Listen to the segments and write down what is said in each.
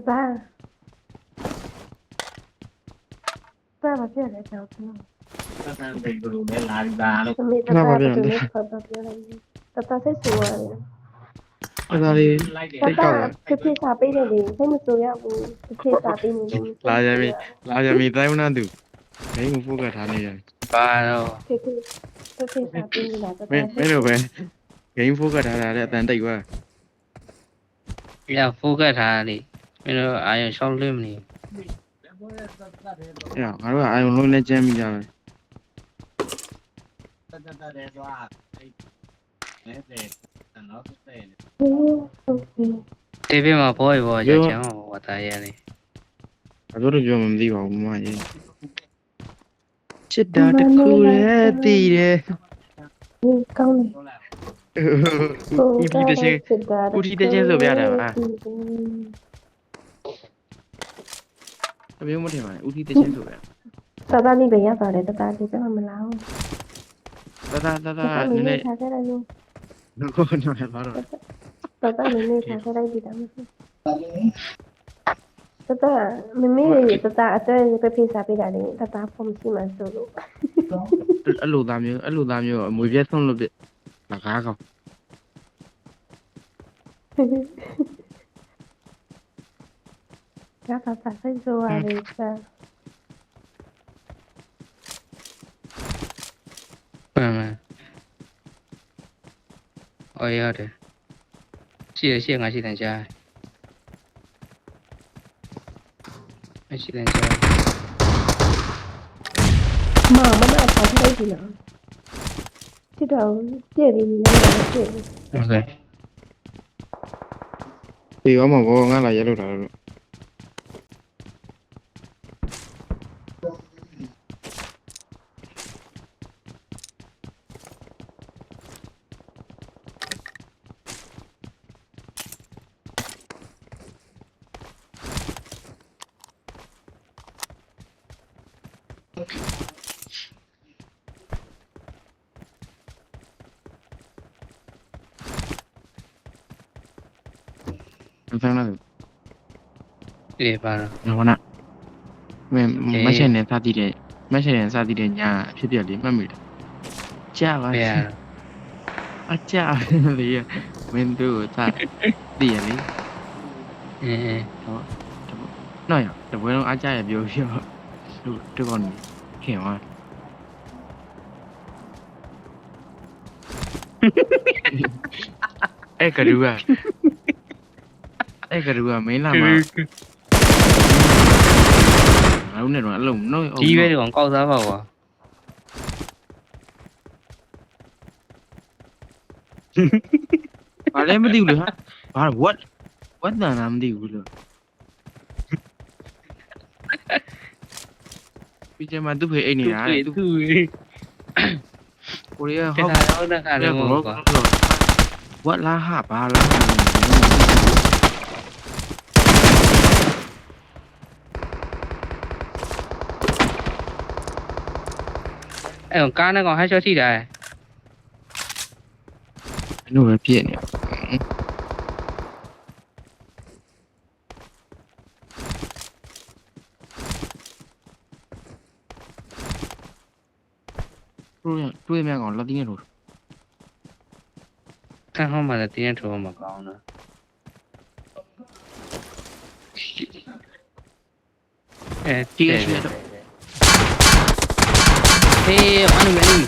爸，爸爸别来找我。没拉你爸了。没爸爸不没跑到别来。爸爸在说我。အဲ့ဒါလေး 爸 တိတ်ကောက် 爸这批啥背的哩？还没做呀不？这批啥背的？လာရမီတိုင်းဝနာသူဂိမ်းကိုဖိုးကတ်ထားနေတယ် ပါတော့ 这批啥背的啦？爸 မင်း 爸。 တို့ပဲဂိမ်းဖိုးကတ်ထားတာတဲ့အတန်တိတ်သွား ရဖိုးကတ်ထားလေမင်းတို့အာရုံရှောက်လွင့်မနေ အဲ့ငါတို့ကအာယုံလုံးနဲ့ကျမ်းမိကြတယ် တေးပြမှာဘောရဘောကြချမ်းဝတ်သားရလေ ဘာလို့ပြောမှမသိပါဘူးမမကြီးချစ်တာတစ်ခုလည်းတည်တယ် 刚嘞。 ဦးတီတချင်းဆိုပြတာပါအမျိုးမထင်ပါနဲ့ဦးတီတချင်းဆိုပြ 爸爸你不要搞嘞，爸爸你干嘛没捞？ တ 爸爸 န 你 ည်းန 没 ည်း 查下来呢？ တော့ဘာလို့ 爸爸你没查下来几张？爸爸妹妹爸爸这个披萨被哪里？爸爸ผม喜欢收入。 အဲ့လိုသားမျိုးအမွေပြတ်ဆုံးလို့ပြလကားကောင် 然后爸爸在说啊，那个。 မှန်မှန်အော်ရတယ်ရှိငါရှိတယ်ကြားမရှိတယ်ကြား 妈妈那跑出来去了，这种这里面这里， โอเค ဒီရောမှာဘောငါလာရဲလို့တာလို့ ဆန်းလာတယ် အေးပါတော့ နော်နာမင်းမရှင်နဲ့စသည်တဲ့ညာဖြစ်ပြလေးမှတ်မိတယ်ကြာပါ ဘယ်ရ အကြာလေမင်းတို့ကတည်ရလေ အေး နော်ရတပွဲလုံးအကြာရပြောပြောတို့ကောနေခင်ပါအဲ့ကလူကမင်းလာမှာငါတို့နဲ့တော့အလုံးနော် ကြီးပဲကောင်ကောက်စားပါကွာ ဘာလဲမသိဘူးလေဟာဘာ what တန်တာမသိဘူးလို့ပြီးကြမှာသူ့ဖေအိတ်နေတာသူ သူ ကိုရီးယား ခ ဟော က် က် တာတော့တခါလုံးကွာ what လာဟာဘာလာဟာ အဲ့ကောင်ကားနဲ့ကောင်ဟက်ရှော့ထိတာ အဲ့လိုပဲပြည့်နေတွေ့မြကောင်လက်တင်းလို့ တန်းဟောင်းမှလည်းတင်းထိုးမှကောင်းတော့တီးရရှိတော့ဟေးအနုမင်း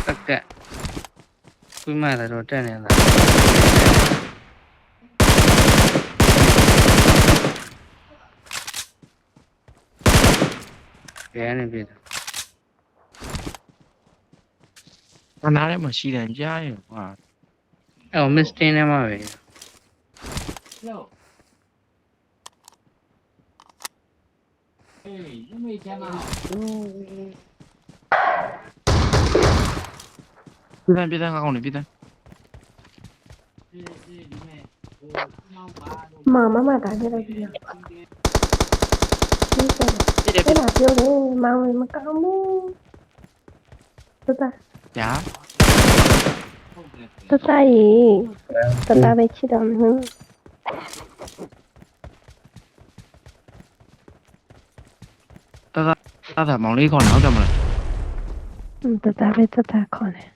တက်ကပြမလာတော့တက်နေလားဘယ်နဲ့ပြေး အနားထဲမှာရှိတယ်ကြားရကွာ အဲ့မစ္စတင်နဲ့မှာပဲ ပြည်တန်းကောင်းနေပြည်တန်း 妈打下来去了。你说的，这哪丢的？妈我们搞么？爸爸， ညာ တတရေတတပဲချစ်တော်မယ် တာမောင်လေးခေါ်နောက်တယ်မလား တတပဲတတခေါ်တယ်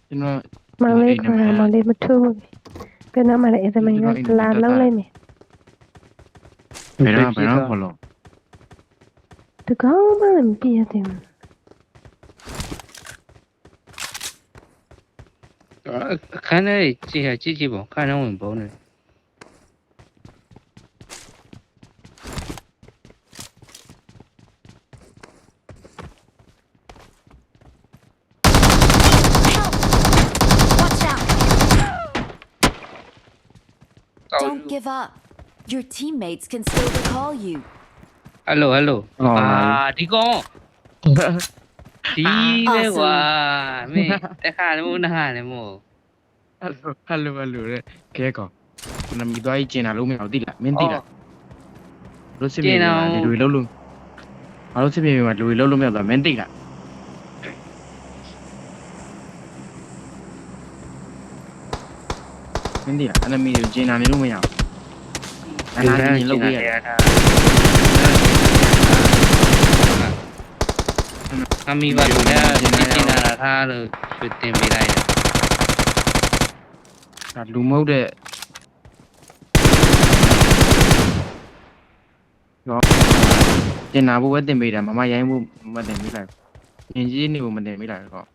ကျွန်တော် မောင်လေးခေါ်တာမောင်လေးမထူးဘူးဘယ်နာမှလည်းအဲ့ဒါမင်းကလာလုံးလိုက်မယ် ဘယ်တော့ခေါ်လို့ တကောင်းမှမပြည့်တယ် ခန်းထဲကြည့်ကြည့်ပေါ့ခန်းထဲဝင်ပုံးနေ Watch out! Don't give up. Your teammates can still recall you. ဟယ်လိုဒီကောင်ဒီပဲကွာမင်းတခါလည်းမနာလည်းမို့ ဟယ်လိုတဲ့ခဲကောင်နမီသွားကြီးကျင်တာလုံးမအောင်တိလားမင်းတိလားလို့စစ်မြေမှာလူတွေလုံးလုံးဘာလို့စစ်မြေမှာလူတွေလုံးလုံးမရတော့မင်းတိလားမင်းတိလားအနမီတွေကျင်တာနေလို့မရဘူးအနာကျင်လို့ပြရ အမီပါလို့လည်းကျင်းလာထားလို့ရွှေတင်ပေးလိုက်တယ် ဒါလူမဟုတ်တဲ့ရောကျင်နာဖို့ပဲတင်ပေးတာမမရိုင်းဖို့မတင်ပေးလိုက်ညင်ကြီးနေဖို့မတင်ပေးလိုက်တော့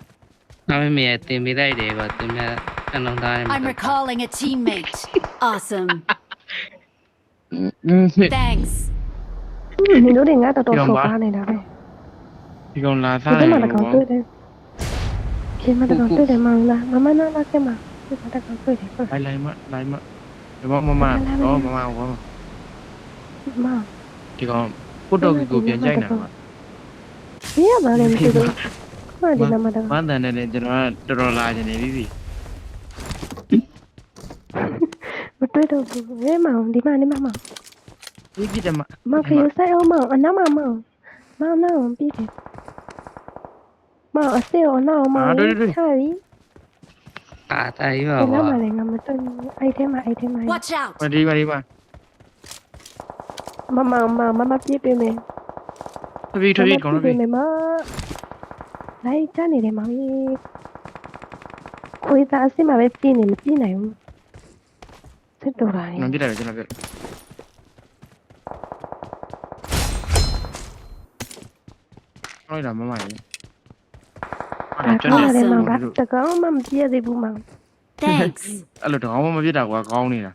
အမေတင်ပေးလိုက်တယ်ကွာသူများအလုံးသားနေ I'm recalling a teammate. Awesome. อืม Thanks. နင်တို့တွေငါတော်တော်ဆောပါနေတာပဲ ဒီကောင်လာ ဒီ စားတယ် မှာတကောင်တွေ့တယ်ပြင်မတကောင်တွေ့တယ်မောင်လားမမနာလာခဲ့မှာဒီမှာတကောင်တွေ့တယ် လိုက်မဒီမမတော့မဘော မ ဒီကောင်ကိုတော့ကိုပြန်ကြိုက်နေတာ ဒီရပါလေမသိဘူးမဒီနာမတကောင် မတန်တယ်ကျွန်တော်တော်လာနေပြီ မတွေ့တော့ဘူးဝဲမောင်ဒီမှာနေမှာ ဒီပြတယ်မ မဖေးဆိုင်အောင်မောင်အနာမောင်မောင်နာပြီးတယ်မောင်အစေအနာမောင်ချရီ အာတိုင်ပါ ဒီနာ ကွာ မလည်းငါမတွေ့အဲ့ထဲမှာ Watch out. ဒီပါ မပြေးပေးမယ် ထပ်ပြီးကောင်လို့ပြီ မလိုက်ချနေတယ်မောင်ကြီးခွေးသားအစ်မပဲပြေးနေမပြေးနိုင်ဘူးစစ်တော်လာ ကျွန်တော်ပြတယ်ကျွန်တော်ပြဟုတ်လားမမကြီး ကျွန်တော်လည်းမောင်ကတကောင်မှမပြေးသေးဘူးမောင် Thanks. အဲ့လိုတော့မပြစ်တာကွာကောင်းနေတာ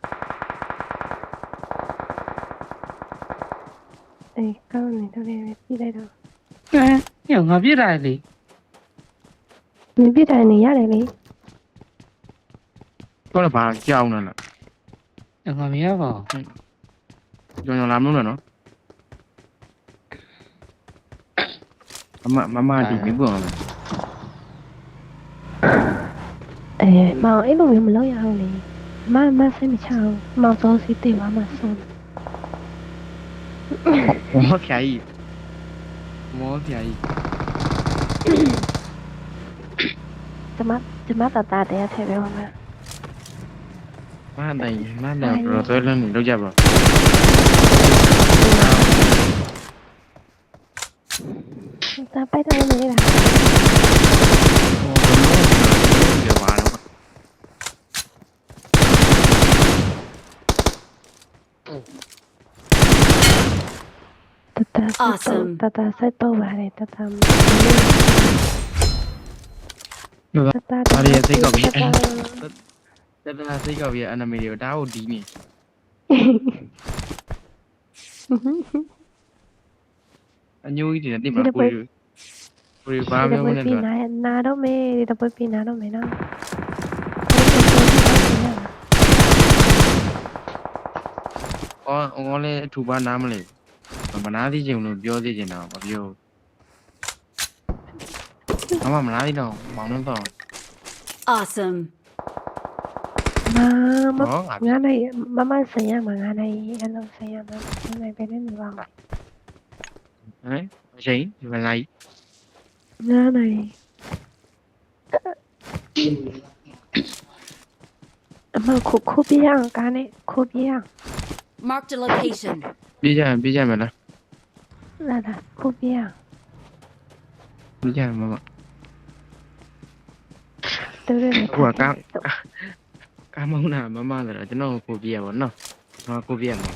အေးကောင်းနေတော့လည်းပြေးလိုက်တော့ ညငါပြစ်တာလေ မပြေးတိုင်းနေရတယ်လေ တော့ဘာကြောက်နေလဲ ငါမရပါ ကျွန်တော်လာမလို့နော်မဒီမပြောင်း မောင်အဲ့လိုမျိုးမလုပ်ရအောင်လေမစိတ်မချအောင်မောင်စောစီတေးပါမဆုံး မောဖျာကြီးကျမတတတဲ့ထဲပဲမှာ မန်တော့တော်တော်လည်းလောက်ကြပါ တပိုက်တယ်နေလား ဒီပါတော့ Awesome. တတဆက်တော့ပါတယ်တတ ဒါရီစိတ်ကောက်ပြီးတက်စိတ်ကောက်ပြီးအနမီတွေဒါကိုဒီးနေအညိုကြီးတွေတင်ပါကိုရီဘာမျိုးလဲတော့ နာတော့မေးဒီတော့ပြနာတော့မေးနော် အော်လည်းအထူပါနားမလဲမနာသိချင်လို့ပြောသိချင်တာမပြောမနာသိတော့မောင်တော့ Awesome. ငါနိုင်မဆိုင်ရမှာငါနိုင်အလုံးဆိုင်ရမှာနိုင်ပဲနေပါမယ် ဟမ်အချိန်ဒီမလိုက် ငါနိုင် အမခိုးပြရအောင်ကားနဲ့ခိုးပြရအောင် Marked a location. ပြေးကြမယ်လား လာခိုးပြရအောင် ပြေးကြမယ်မမ တို့ရတယ် ဟိုကကားမောင်းတာမမဆိုတော့ကျွန်တော်ကိုပြေးရပါတော့နော်ကိုပြေးရမှာ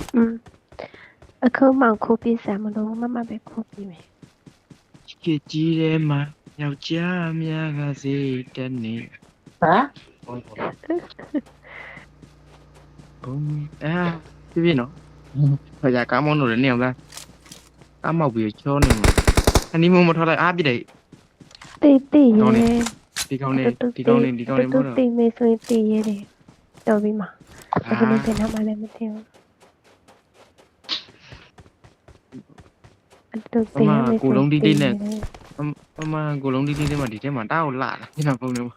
အခုမှခိုးပြစမလို့မမပဲခိုးပြမယ် ကြည်ကြီးထဲမှာယောက်ျားများကစိတ်တက်နေ ဟမ် ဘုံပြေးနော်ဟိုကကားမောင်းလို့လည်းနေအောင်လားကားမောက်ပြီးချောနေမှာအနီးမမထွက်လိုက်အားပြတယ် တေးရေ ဒီကောင်းနေမို့တော့ တေးမေးဆိုရင်တေးရတယ်တော်ပြီမှာအခုလည်းပြန်လာမှလည်းမသိဘူးအဲ့တော့တေးမေးဆိုရင် မမကိုလုံးတီးလေးနဲ့မှဒီထဲမှာတားကိုလာတာညဖုန်းထဲမှာ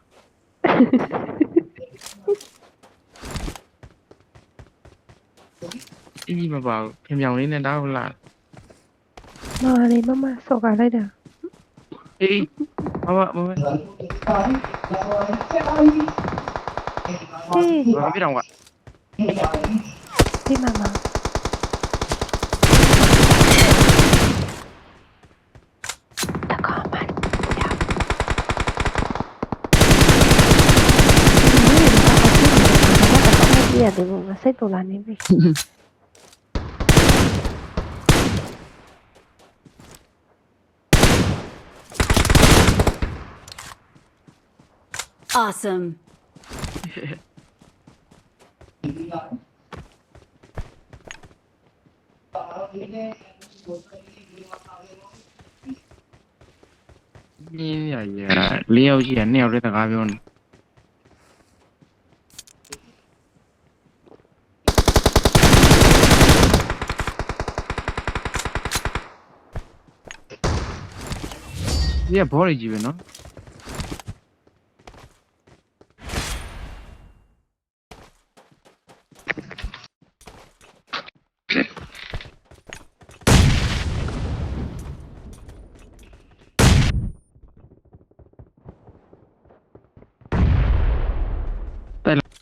အင်းမပါဘူးပြင်ပြောင်လေးနဲ့တားကိုလာ မာရီမမဆောက်ကလိုက်တာ အေးမမ ဟေး ဘာဖြစ်တော့က ဒီမမတကားမန်ရရတယ်ဘုံစိတ်ပေါ်လာနေပြီ Awesome. နင်းရရလေးယောက်ရှိရနှစ်ယောက်တည်းစကားပြောနေဒီကဘော်ကြီးပဲနော်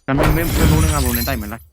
မင်းလုံးနဲ့ငါဘုံနဲ့တိုက်မလား